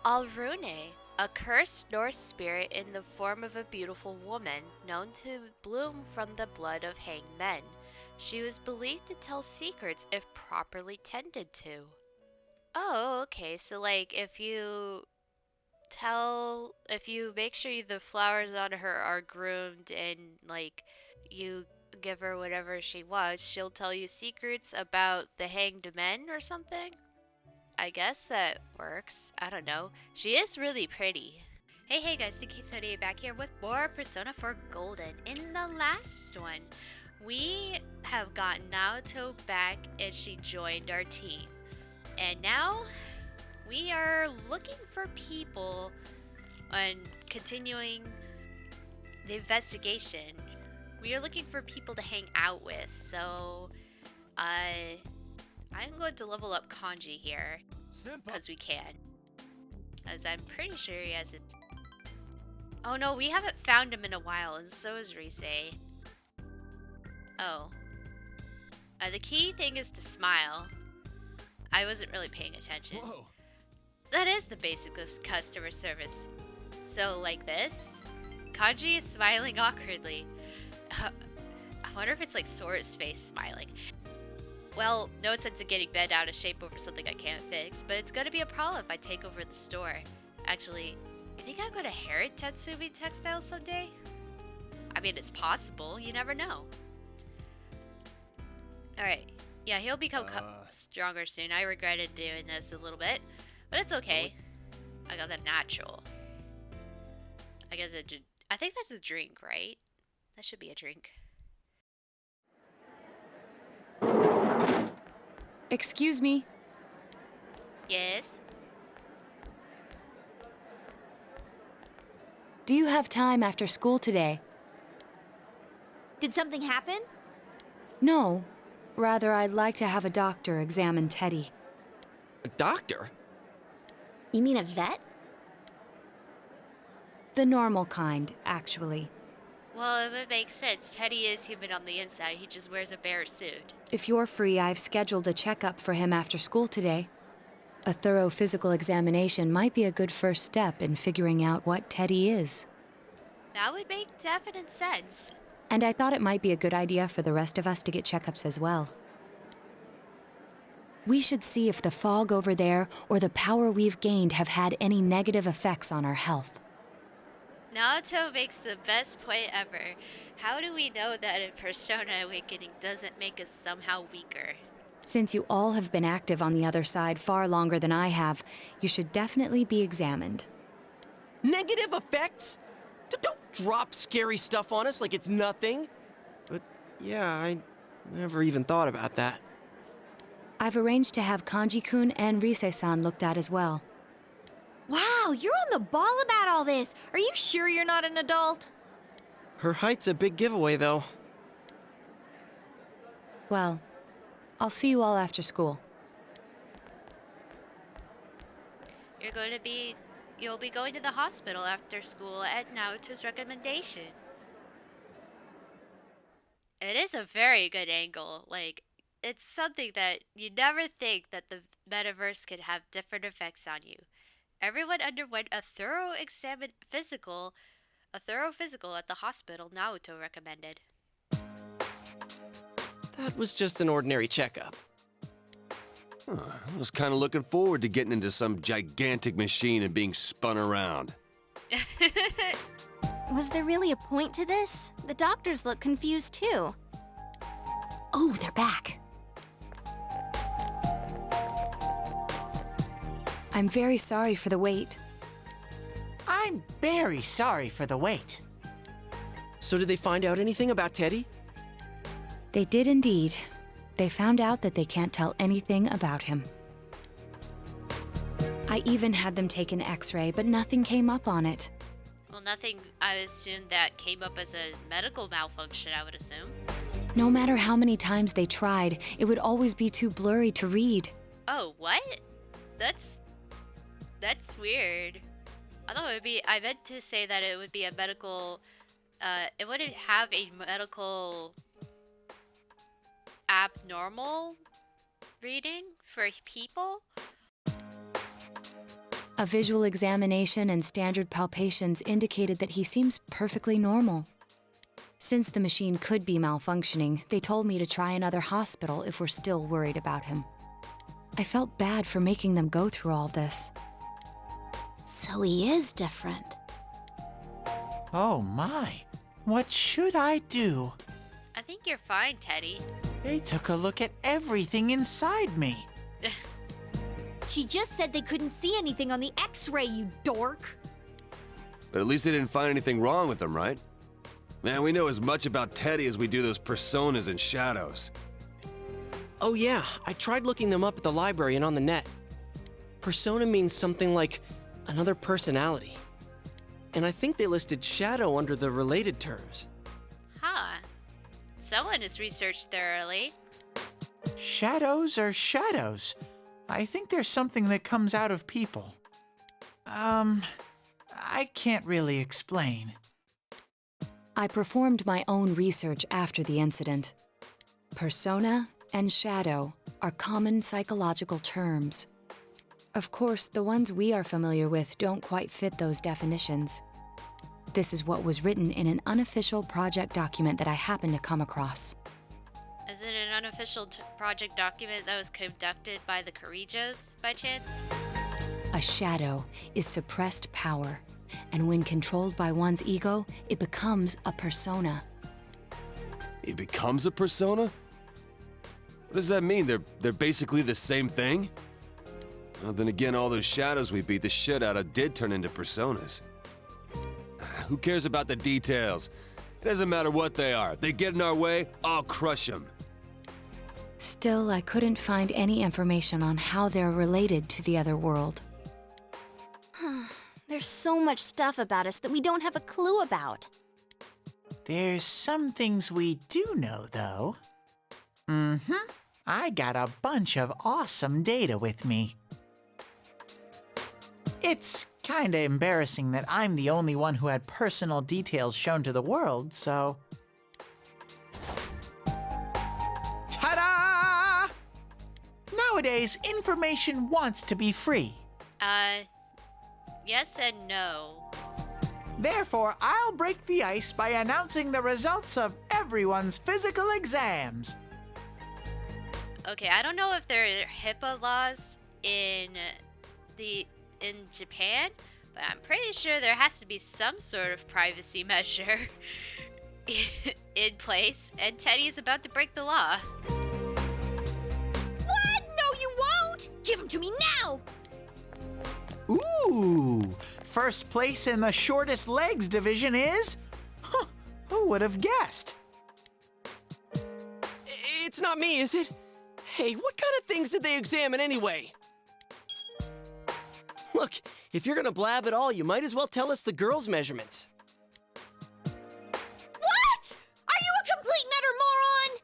Alrune, a cursed Norse spirit in the form of a beautiful woman, known to bloom from the blood of hanged men. She was believed to tell secrets if properly tended to. Oh, okay, so like if you make sure the flowers on her are groomed and like you give her whatever she wants, she'll tell you secrets about the hanged men or something? I guess that works. I don't know. She is really pretty. Hey guys, Teddie back here with more Persona 4 Golden. In the last one, we have gotten Naoto back and she joined our team. And now we are looking for people and continuing the investigation. We are looking for people to hang out with, so I'm going to level up Kanji here because we can. As I'm pretty sure he has it. Oh no, we haven't found him in a while, and so is Rise. Oh. The key thing is to smile. I wasn't really paying attention. Whoa. That is the basic of customer service. So, like this, Kanji is smiling awkwardly. I wonder if it's like Sora's face smiling. Well, no sense in getting bent out of shape over something I can't fix, but it's gonna be a problem if I take over the store. Actually, you think I'll go to Harrod Tatsumi Textiles someday? I mean, it's possible. You never know. Alright. Yeah, he'll become stronger soon. I regretted doing this a little bit, but it's okay. I got that natural. I guess I think that's a drink, right? That should be a drink. Excuse me. Yes? Do you have time after school today? Did something happen? No. Rather, I'd like to have a doctor examine Teddie. A doctor? You mean a vet? The normal kind, actually. Well, it would make sense. Teddie is human on the inside. He just wears a bear suit. If you're free, I've scheduled a checkup for him after school today. A thorough physical examination might be a good first step in figuring out what Teddie is. That would make definite sense. And I thought it might be a good idea for the rest of us to get checkups as well. We should see if the fog over there or the power we've gained have had any negative effects on our health. Naoto makes the best point ever. How do we know that a Persona Awakening doesn't make us somehow weaker? Since you all have been active on the other side far longer than I have, you should definitely be examined. Negative effects? Don't drop scary stuff on us like it's nothing. But yeah, I never even thought about that. I've arranged to have Kanji-kun and Rise-san looked at as well. Wow, you're on the ball about all this. Are you sure you're not an adult? Her height's a big giveaway, though. Well, I'll see you all after school. You'll be going to the hospital after school at Naoto's recommendation. It is a very good angle. Like, it's something that you never think that the metaverse could have different effects on you. Everyone underwent a thorough physical at the hospital Naoto recommended. That was just an ordinary checkup. I was kind of looking forward to getting into some gigantic machine and being spun around. Was there really a point to this? The doctors look confused too. Oh, they're back. I'm very sorry for the wait. I'm very sorry for the wait. So did they find out anything about Teddie? They did indeed. They found out that they can't tell anything about him. I even had them take an X-ray, but nothing came up on it. Well, nothing, I assume, that came up as a medical malfunction, I would assume. No matter how many times they tried, it would always be too blurry to read. Oh, what? That's weird. I meant to say that it would be a medical, it wouldn't have a medical abnormal reading for people. A visual examination and standard palpations indicated that he seems perfectly normal. Since the machine could be malfunctioning, they told me to try another hospital if we're still worried about him. I felt bad for making them go through all this. So he is different. Oh my. What should I do? I think you're fine, Teddie. They took a look at everything inside me. She just said they couldn't see anything on the X-ray, you dork. But at least they didn't find anything wrong with him, right? Man, we know as much about Teddie as we do those personas and shadows. Oh yeah, I tried looking them up at the library and on the net. Persona means something like another personality. And I think they listed shadow under the related terms. Huh. Someone has researched thoroughly. Shadows are shadows. I think there's something that comes out of people. I can't really explain. I performed my own research after the incident. Persona and shadow are common psychological terms. Of course, the ones we are familiar with don't quite fit those definitions. This is what was written in an unofficial project document that I happened to come across. Is it an unofficial project document that was conducted by the Corregos, by chance? A shadow is suppressed power, and when controlled by one's ego, it becomes a persona. He becomes a persona? What does that mean? They're basically the same thing? Well, then again, all those shadows we beat the shit out of did turn into personas. Who cares about the details? It doesn't matter what they are. They get in our way, I'll crush them. Still, I couldn't find any information on how they're related to the other world. There's so much stuff about us that we don't have a clue about. There's some things we do know, though. I got a bunch of awesome data with me. It's kinda embarrassing that I'm the only one who had personal details shown to the world, so... Ta-da! Nowadays, information wants to be free. Yes and no. Therefore, I'll break the ice by announcing the results of everyone's physical exams. Okay, I don't know if there are HIPAA laws in Japan, but I'm pretty sure there has to be some sort of privacy measure in place, and Teddie is about to break the law. What? No, you won't! Give him to me now! Ooh! First place in the shortest legs division is... Huh, who would have guessed? It's not me, is it? Hey, what kind of things did they examine anyway? Look, if you're gonna blab at all, you might as well tell us the girls' measurements. What? Are you a complete and utter moron?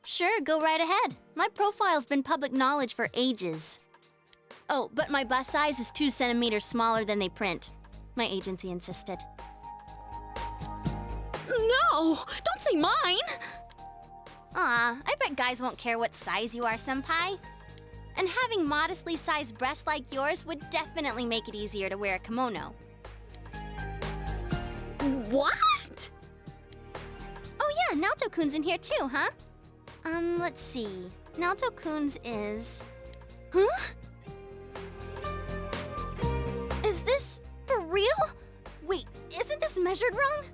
Sure, go right ahead. My profile's been public knowledge for ages. Oh, but my bust size is 2 centimeters smaller than they print. My agency insisted. No! Don't say mine! Aw, I bet guys won't care what size you are, senpai. And having modestly sized breasts like yours would definitely make it easier to wear a kimono. What? Oh yeah, Naoto-kun's in here too, huh? Let's see. Naoto-kun's is... Huh? Is this for real? Wait, isn't this measured wrong?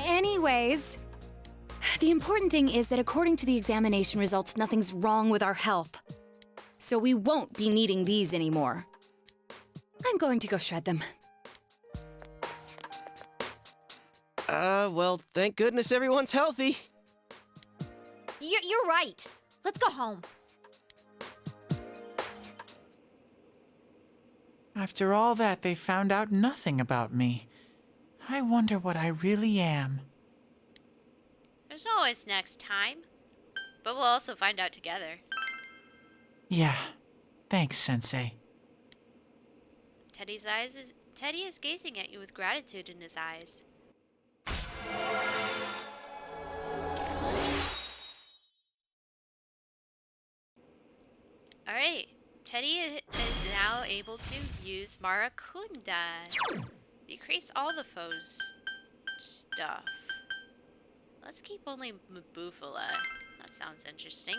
Anyways, the important thing is that according to the examination results, nothing's wrong with our health. So we won't be needing these anymore. I'm going to go shred them. Well, thank goodness everyone's healthy. You're right. Let's go home. After all that, they found out nothing about me. I wonder what I really am. There's always next time, but we'll also find out together. Yeah, thanks, Sensei. Teddie is gazing at you with gratitude in his eyes. Alright, Teddie is now able to use Marakunda. Decrease all the foes stuff. Let's keep only Mabufala. That sounds interesting.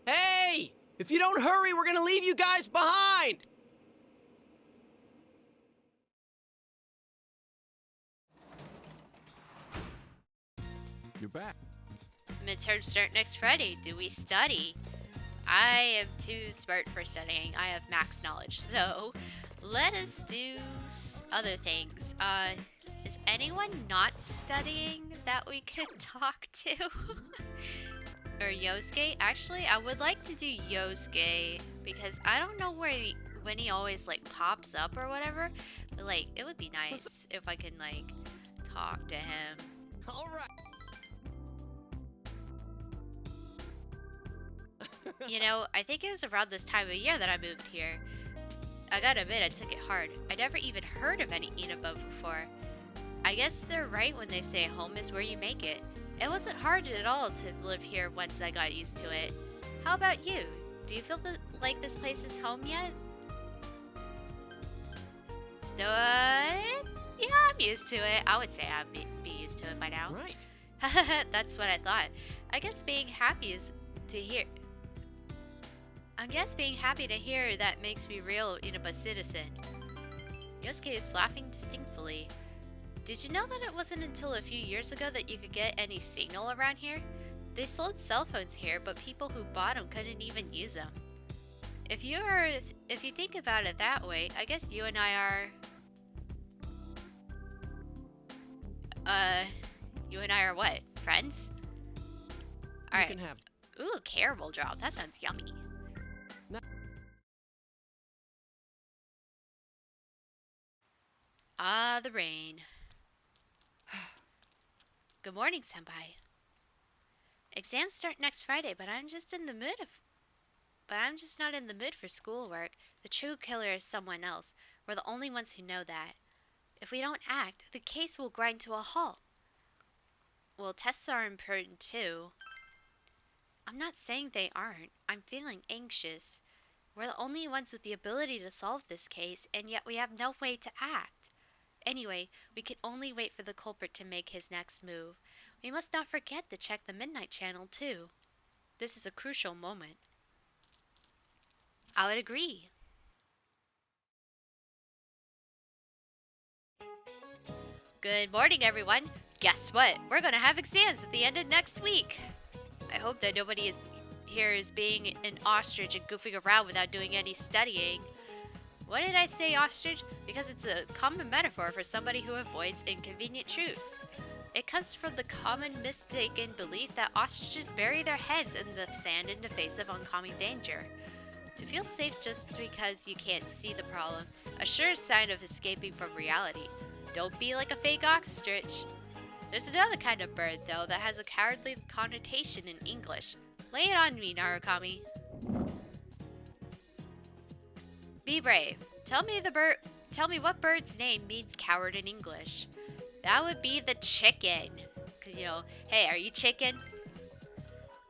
Hey! If you don't hurry, we're gonna leave you guys behind! You're back. Midterms start next Friday. Do we study? I am too smart for studying. I have max knowledge. So, let us do other things. Is anyone not studying that we could talk to? Or Yosuke? Actually, I would like to do Yosuke because I don't know when he always like pops up or whatever. But like, it would be nice if I could like talk to him. All right. You know, I think it was around this time of year that I moved here. I gotta admit, I took it hard. I never even heard of any Inaba before. I guess they're right when they say home is where you make it. It wasn't hard at all to live here once I got used to it. How about you? Do you feel like this place is home yet? Yeah, I'm used to it. I would say I'd be used to it by now. Right. That's what I thought. I guess being happy is to hear. I guess being happy to hear that makes me real Inaba citizen. Yosuke is laughing disdainfully. Did you know that it wasn't until a few years ago that you could get any signal around here? They sold cell phones here, but people who bought them couldn't even use them. If you think about it that way, I guess you and I are what? Friends? Alright. You can have. Ooh, caramel drop. That sounds yummy. No. Ah, the rain. Good morning, senpai. Exams start next Friday, but I'm just not in the mood for schoolwork. The true killer is someone else. We're the only ones who know that. If we don't act, the case will grind to a halt. Well, tests are important too. I'm not saying they aren't. I'm feeling anxious. We're the only ones with the ability to solve this case, and yet we have no way to act. Anyway, we can only wait for the culprit to make his next move. We must not forget to check the Midnight Channel too. This is a crucial moment. I would agree. Good morning, everyone. Guess what? We're gonna have exams at the end of next week. I hope that nobody here is being an ostrich and goofing around without doing any studying. Why did I say ostrich? Because it's a common metaphor for somebody who avoids inconvenient truths. It comes from the common mistaken belief that ostriches bury their heads in the sand in the face of oncoming danger. To feel safe just because you can't see the problem, a sure sign of escaping from reality. Don't be like a fake ostrich. There's another kind of bird, though, that has a cowardly connotation in English. Lay it on me, Narukami. Be brave. Tell me what bird's name means coward in English. That would be the chicken. 'Cause, you know, hey, are you chicken?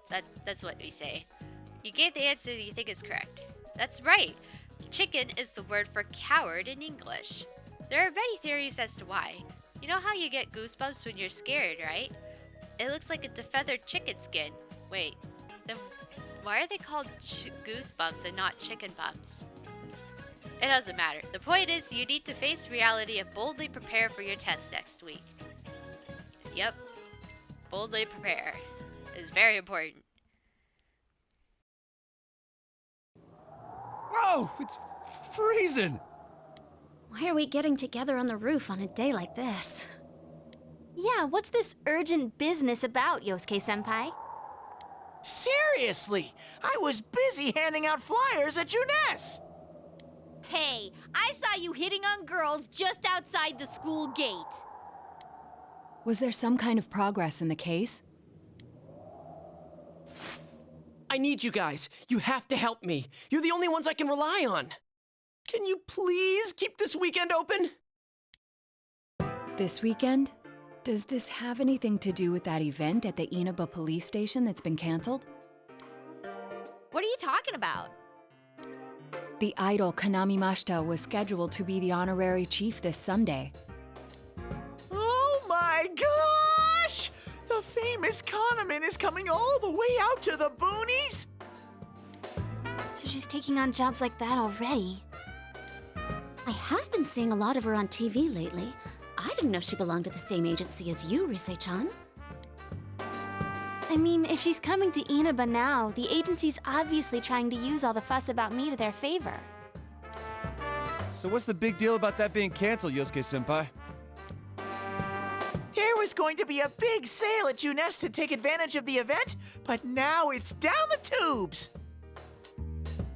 That's what we say. You gave the answer you think is correct. That's right. Chicken is the word for coward in English. There are many theories as to why. You know how you get goosebumps when you're scared, right? It looks like a defeathered chicken skin. Wait, then why are they called goosebumps and not chicken bumps? It doesn't matter. The point is, you need to face reality and boldly prepare for your test next week. Yep. Boldly prepare. Is very important. Whoa! It's freezing! Why are we getting together on the roof on a day like this? Yeah, what's this urgent business about, Yosuke-senpai? Seriously, I was busy handing out flyers at Juness. Hey, I saw you hitting on girls just outside the school gate. Was there some kind of progress in the case? I need you guys. You have to help me. You're the only ones I can rely on. Can you please keep this weekend open? This weekend? Does this have anything to do with that event at the Inaba police station that's been canceled? What are you talking about? The idol Kanami Mashita was scheduled to be the honorary chief this Sunday. Oh my gosh! The famous Kahneman is coming all the way out to the boonies? So she's taking on jobs like that already. I have been seeing a lot of her on TV lately. I didn't know she belonged to the same agency as you, Rise-chan. I mean, if she's coming to Inaba now, the agency's obviously trying to use all the fuss about me to their favor. So what's the big deal about that being canceled, Yosuke-senpai? There was going to be a big sale at Junes to take advantage of the event, but now it's down the tubes!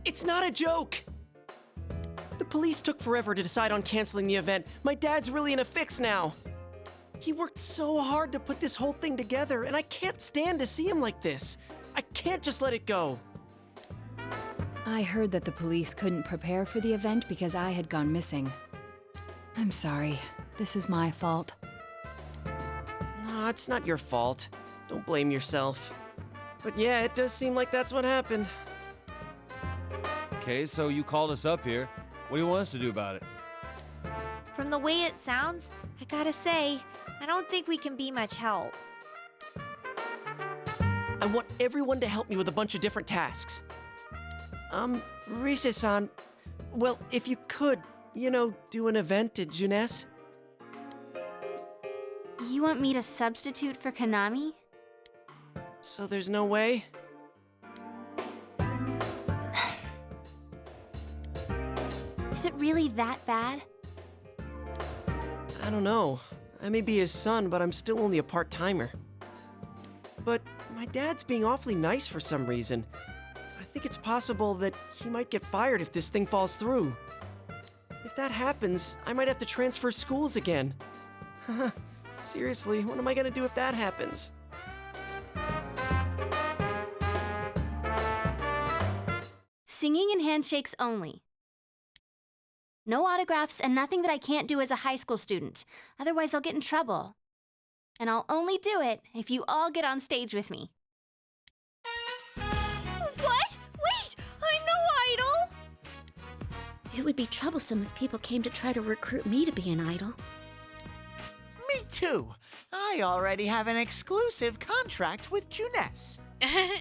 It's not a joke! The police took forever to decide on canceling the event. My dad's really in a fix now. He worked so hard to put this whole thing together, and I can't stand to see him like this. I can't just let it go. I heard that the police couldn't prepare for the event because I had gone missing. I'm sorry. This is my fault. No, it's not your fault. Don't blame yourself. But yeah, it does seem like that's what happened. Okay, so you called us up here. What do you want us to do about it? From the way it sounds, I gotta say, I don't think we can be much help. I want everyone to help me with a bunch of different tasks. Rise-san, well, if you could, do an event at Junes? You want me to substitute for Kanami? So there's no way? Is it really that bad? I don't know. I may be his son, but I'm still only a part-timer. But my dad's being awfully nice for some reason. I think it's possible that he might get fired if this thing falls through. If that happens, I might have to transfer schools again. Seriously, what am I gonna do if that happens? Singing and handshakes only. No autographs and nothing that I can't do as a high school student. Otherwise, I'll get in trouble. And I'll only do it if you all get on stage with me. What? Wait! I'm no idol! It would be troublesome if people came to try to recruit me to be an idol. Me too. I already have an exclusive contract with Junes. I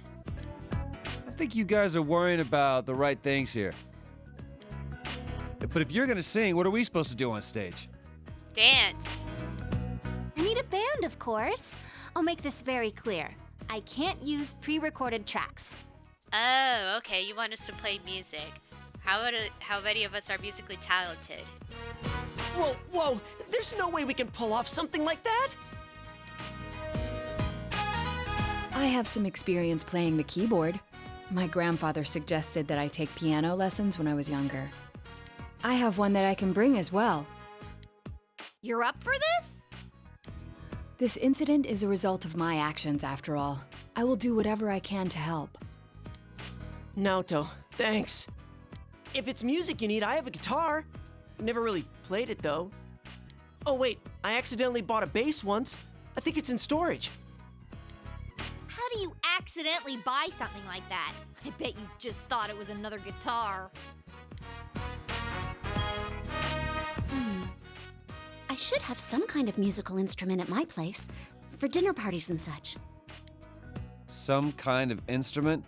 think you guys are worrying about the right things here. But if you're gonna sing, what are we supposed to do on stage? Dance. I need a band, of course. I'll make this very clear. I can't use pre-recorded tracks. Oh, okay. You want us to play music. How many of us are musically talented? Whoa! There's no way we can pull off something like that! I have some experience playing the keyboard. My grandfather suggested that I take piano lessons when I was younger. I have one that I can bring as well. You're up for this? This incident is a result of my actions, after all. I will do whatever I can to help. Naoto, thanks. If it's music you need, I have a guitar. Never really played it, though. Oh, wait, I accidentally bought a bass once. I think it's in storage. How do you accidentally buy something like that? I bet you just thought it was another guitar. I should have some kind of musical instrument at my place, for dinner parties and such. Some kind of instrument?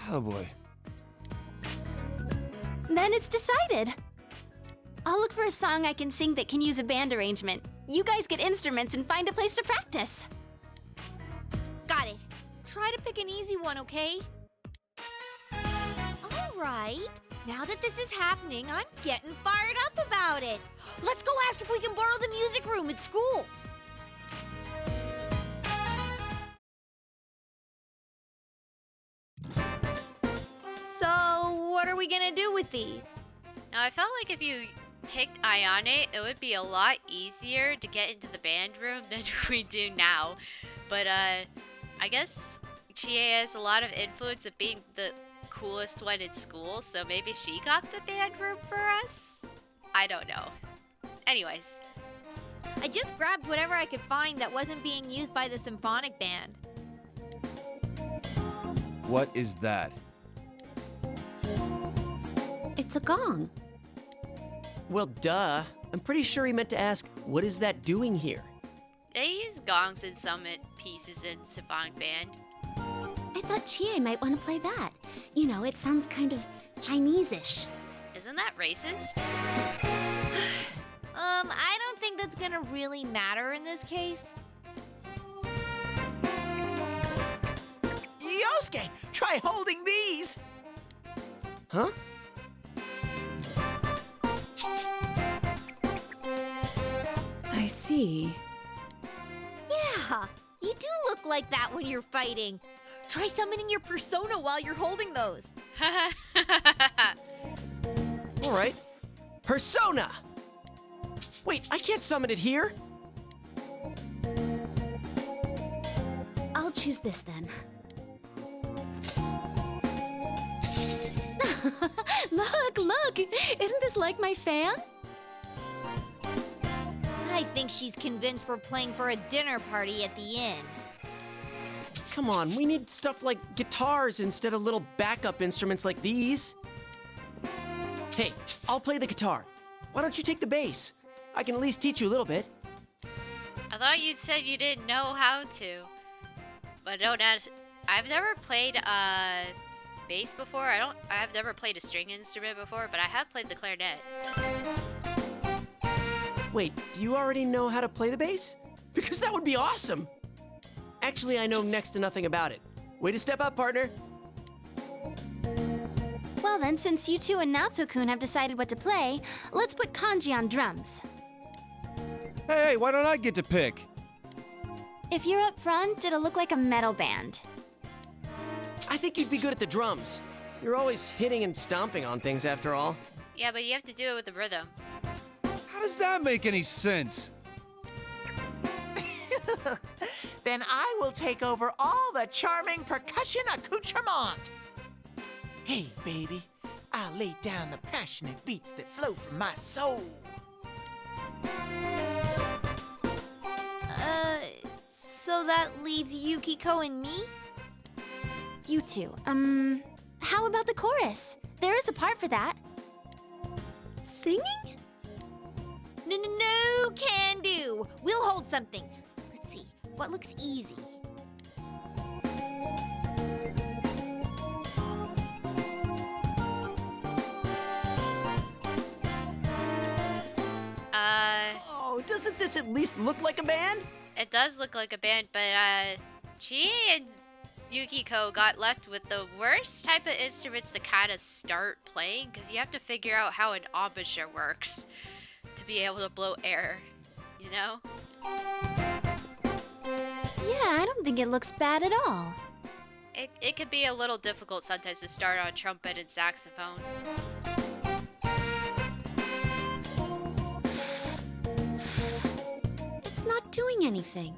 Oh boy. Then it's decided. I'll look for a song I can sing that can use a band arrangement. You guys get instruments and find a place to practice. Got it. Try to pick an easy one, okay? All right. Now that this is happening, I'm getting fired up about it. Let's go ask if we can borrow the music room at school. So, what are we gonna do with these? Now, I felt like if you picked Ayane, it would be a lot easier to get into the band room than we do now. But, I guess Chie has a lot of influence of being the coolest one in school, so maybe she got the band room for us? I don't know. Anyways. I just grabbed whatever I could find that wasn't being used by the symphonic band. What is that? It's a gong. Well, duh. I'm pretty sure he meant to ask, what is that doing here? They use gongs in some pieces in symphonic band. I thought Chie might want to play that. You know, it sounds kind of Chinese-ish. Isn't that racist? I don't think that's gonna really matter in this case. Yosuke, try holding these. Huh? I see. Yeah, you do look like that when you're fighting. Try summoning your persona while you're holding those. All right. Persona! Wait, I can't summon it here. I'll choose this then. Look! Isn't this like my fan? I think she's convinced we're playing for a dinner party at the inn. Come on, we need stuff like guitars instead of little backup instruments like these. Hey, I'll play the guitar. Why don't you take the bass? I can at least teach you a little bit. I thought you'd said you didn't know how to. But don't ask. I've never played bass before. I've never played a string instrument before, but I have played the clarinet. Wait, do you already know how to play the bass? Because that would be awesome. Actually, I know next to nothing about it. Way to step up, partner. Well then, since you two and Natsu-kun have decided what to play, let's put Kanji on drums. Hey, why don't I get to pick? If you're up front, it'll look like a metal band. I think you'd be good at the drums. You're always hitting and stomping on things after all. Yeah, but you have to do it with the rhythm. How does that make any sense? Then I will take over all the charming percussion accoutrement. Hey, baby, I'll lay down the passionate beats that flow from my soul. So that leaves Yukiko and me? You two, how about the chorus? There is a part for that. Singing? No, can do. We'll hold something. Let's see, what looks easy? Oh, doesn't this at least look like a band? It does look like a band, but Chie and Yukiko got left with the worst type of instruments to kind of start playing, because you have to figure out how an embouchure works to be able to blow air, you know? Yeah, I don't think it looks bad at all. It can be a little difficult sometimes to start on trumpet and saxophone. It's not doing anything.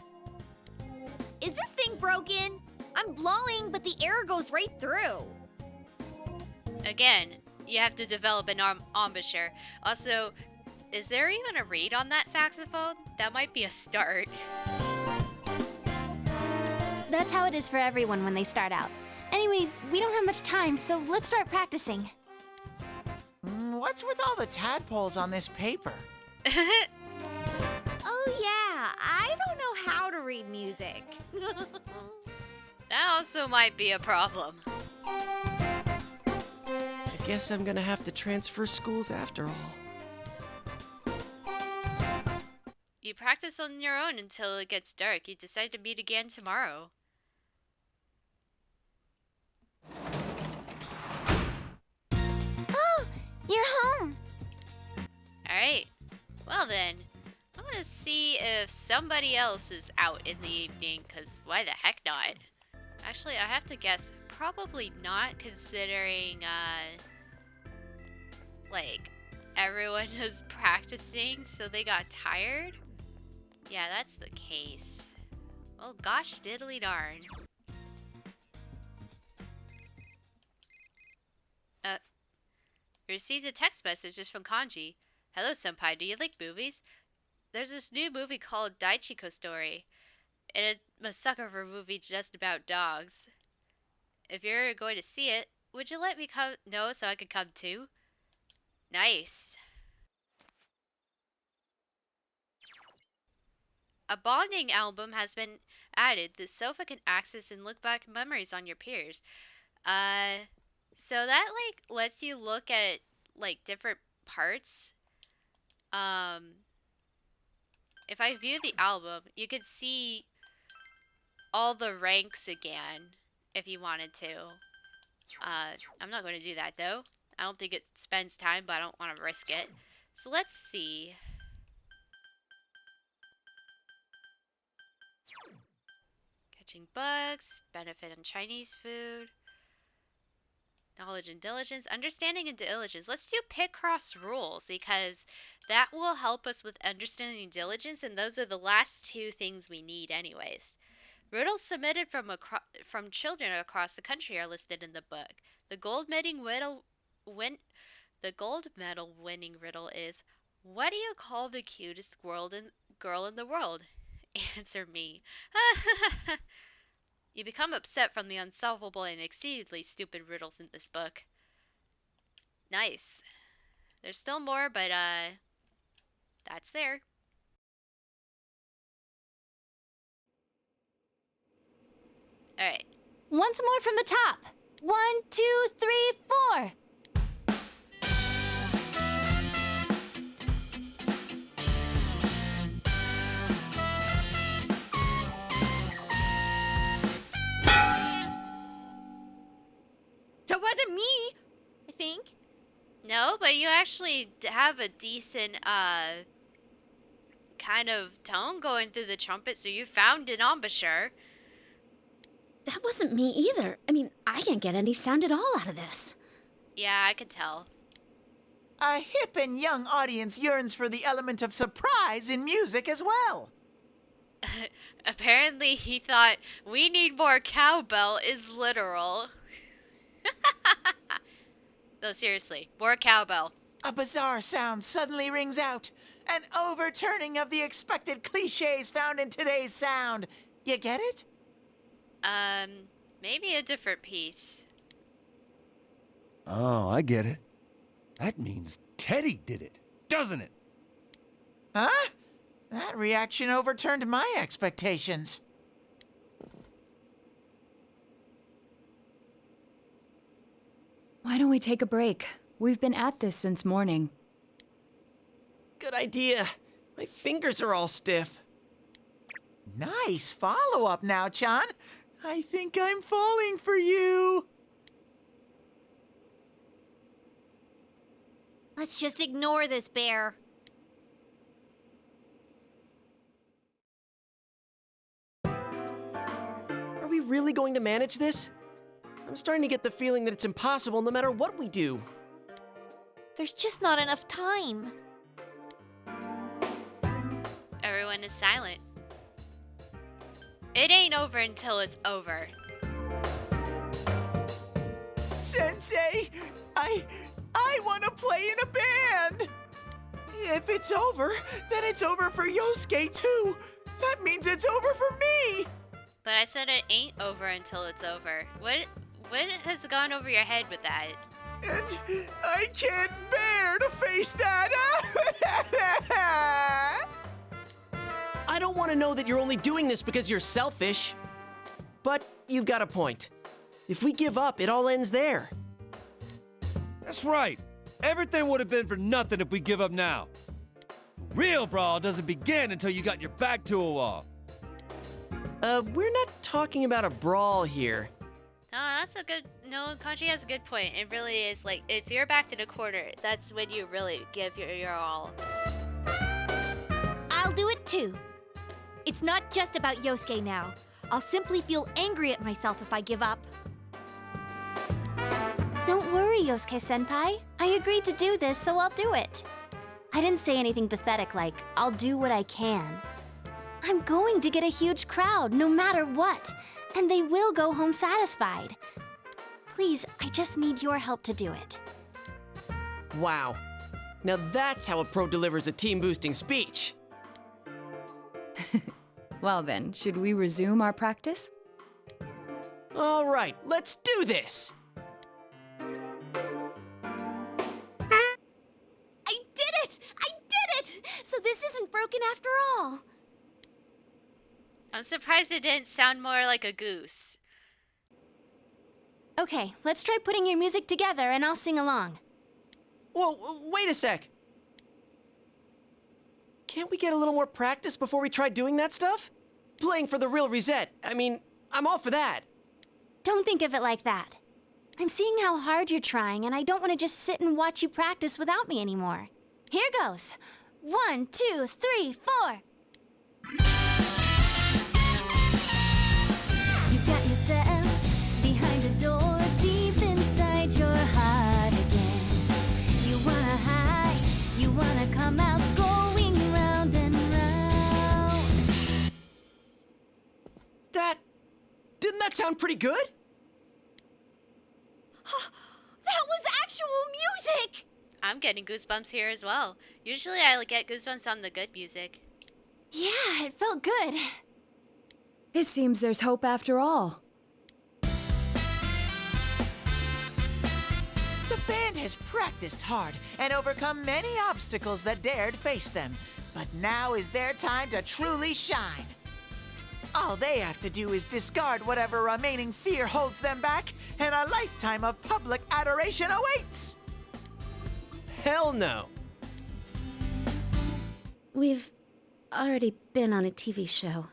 Is this thing broken? I'm blowing, but the air goes right through. Again, you have to develop an embouchure. Also, is there even a reed on that saxophone? That might be a start. That's how it is for everyone when they start out. Anyway, we don't have much time, so let's start practicing. What's with all the tadpoles on this paper? Oh yeah, I don't know how to read music. That also might be a problem. I guess I'm gonna have to transfer schools after all. You practice on your own until it gets dark. You decide to meet again tomorrow. Oh, you're home. Alright. Well then, I'm gonna see if somebody else is out in the evening, because why the heck not? Actually, I have to guess, probably not, considering, like, everyone is practicing, so they got tired? Yeah, that's the case. Well, gosh diddly darn. Received a text message just from Kanji. Hello, senpai, do you like movies? there's this new movie called Daichiko Story, and I'm a sucker for a movie just about dogs. If you're going to see it, would you let me know so I could come too? Nice. A bonding album has been added. The sofa can access and look back memories on your peers. So that like lets you look at like different parts. If I view the album, you could see all the ranks again if you wanted to. I'm not going to do that though. I don't think it spends time, but I don't want to risk it. So let's see. Catching bugs, benefit in Chinese food, knowledge and diligence, understanding and diligence. Let's do Picross rules because that will help us with understanding and diligence, and those are the last two things we need anyways. Riddles submitted from children across the country are listed in the book. The gold medal winning riddle is, what do you call the cutest girl in the world? Answer me. You become upset from the unsolvable and exceedingly stupid riddles in this book. Nice. There's still more, but that's there. Alright. Once more from the top. 1, 2, 3, 4. That wasn't me, I think. No, but you actually have a decent, kind of tone going through the trumpet, so you found an embouchure. That wasn't me either. I mean, I can't get any sound at all out of this. Yeah, I could tell. A hip and young audience yearns for the element of surprise in music as well. Apparently he thought, we need more cowbell is literal. No, seriously, more cowbell. A bizarre sound suddenly rings out. An overturning of the expected cliches found in today's sound. You get it? Maybe a different piece. Oh, I get it. That means Teddie did it, doesn't it? Huh? That reaction overturned my expectations. Why don't we take a break? We've been at this since morning. Good idea. My fingers are all stiff. Nice follow-up now, Chan. I think I'm falling for you. Let's just ignore this bear. Are we really going to manage this? I'm starting to get the feeling that it's impossible no matter what we do. There's just not enough time. Everyone is silent. It ain't over until it's over. Sensei, I want to play in a band. If it's over, then it's over for Yosuke too. That means it's over for me. But I said it ain't over until it's over. What has gone over your head with that? And I can't bear to face that. I don't want to know that you're only doing this because you're selfish. But you've got a point. If we give up, it all ends there. That's right. Everything would have been for nothing if we give up now. Real brawl doesn't begin until you got your back to a wall. We're not talking about a brawl here. Oh, that's a good... No, Kanji has a good point. It really is, like, if you're backed in a corner, that's when you really give your all. I'll do it too. It's not just about Yosuke now. I'll simply feel angry at myself if I give up. Don't worry, Yosuke-senpai. I agreed to do this, so I'll do it. I didn't say anything pathetic like, I'll do what I can. I'm going to get a huge crowd, no matter what, and they will go home satisfied. Please, I just need your help to do it. Wow. Now that's how a pro delivers a team-boosting speech. Well then, should we resume our practice? All right, let's do this! I did it! I did it! So this isn't broken after all. I'm surprised it didn't sound more like a goose. Okay, let's try putting your music together and I'll sing along. Whoa, wait a sec! Can't we get a little more practice before we try doing that stuff? Playing for the real reset. I mean, I'm all for that. Don't think of it like that. I'm seeing how hard you're trying, and I don't want to just sit and watch you practice without me anymore. Here goes. 1, 2, 3, 4. You got yourself behind a door deep inside your heart again. You wanna hide, you wanna come out going round and round. Didn't that sound pretty good? That was actual music! I'm getting goosebumps here as well. Usually I get goosebumps on the good music. Yeah, it felt good. It seems there's hope after all. The band has practiced hard and overcome many obstacles that dared face them. But now is their time to truly shine. All they have to do is discard whatever remaining fear holds them back, and a lifetime of public adoration awaits! Hell no. We've already been on a TV show.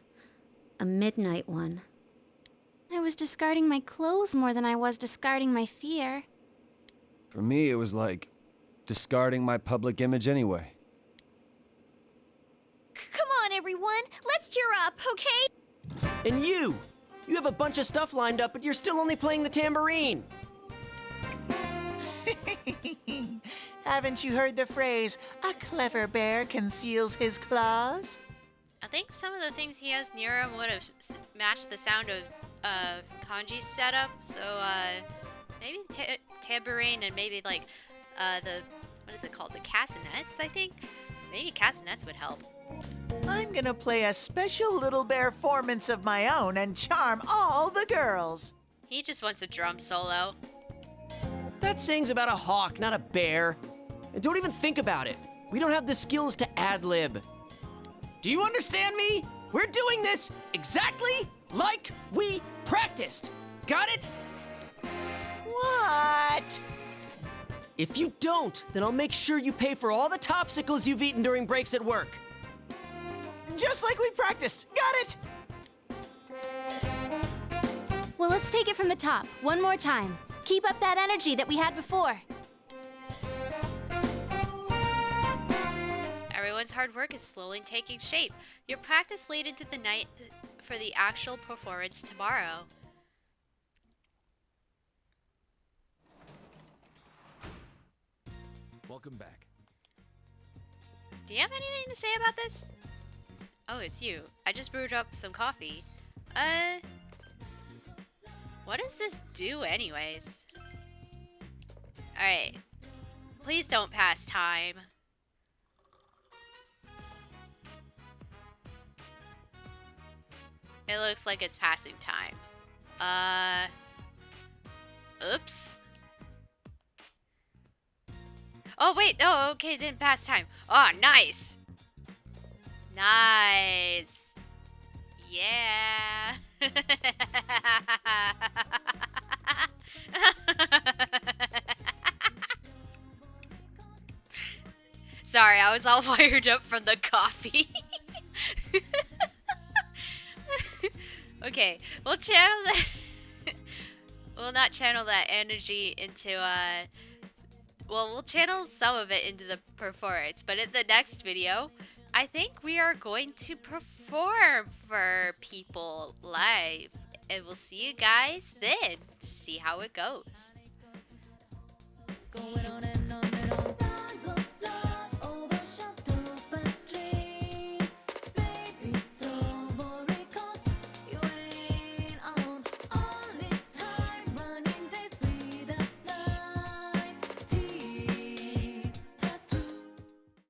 A midnight one. I was discarding my clothes more than I was discarding my fear. For me, it was like discarding my public image anyway. Come on, everyone. Let's cheer up, okay? And you have a bunch of stuff lined up, but you're still only playing the tambourine. Haven't you heard the phrase, a clever bear conceals his claws? I think some of the things he has near him would have matched the sound of Kanji's setup. So maybe tambourine and maybe like what is it called? The castanets, I think. Maybe castanets would help. I'm gonna play a special little bear performance of my own and charm all the girls. He just wants a drum solo. That sing's about a hawk, not a bear. And don't even think about it. We don't have the skills to ad-lib. Do you understand me? We're doing this exactly like we practiced. Got it? What? If you don't, then I'll make sure you pay for all the topsicles you've eaten during breaks at work. Just like we practiced. Got it? Well, let's take it from the top, one more time. Keep up that energy that we had before. Everyone's hard work is slowly taking shape. Your practice lead into the night for the actual performance tomorrow. Welcome back. Do you have anything to say about this? Oh, it's you. I just brewed up some coffee. What does this do anyways? Alright. Please don't pass time. It looks like it's passing time. Oops. Oh, wait. Oh, okay. It didn't pass time. Oh, nice. Nice. Yeah. Sorry, I was all wired up from the coffee. Okay, we'll channel that. We'll not channel that energy into well, we'll channel some of it into the performance, but in the next video, I think we are going to perform for people live. And we'll see you guys then to see how it goes. Going on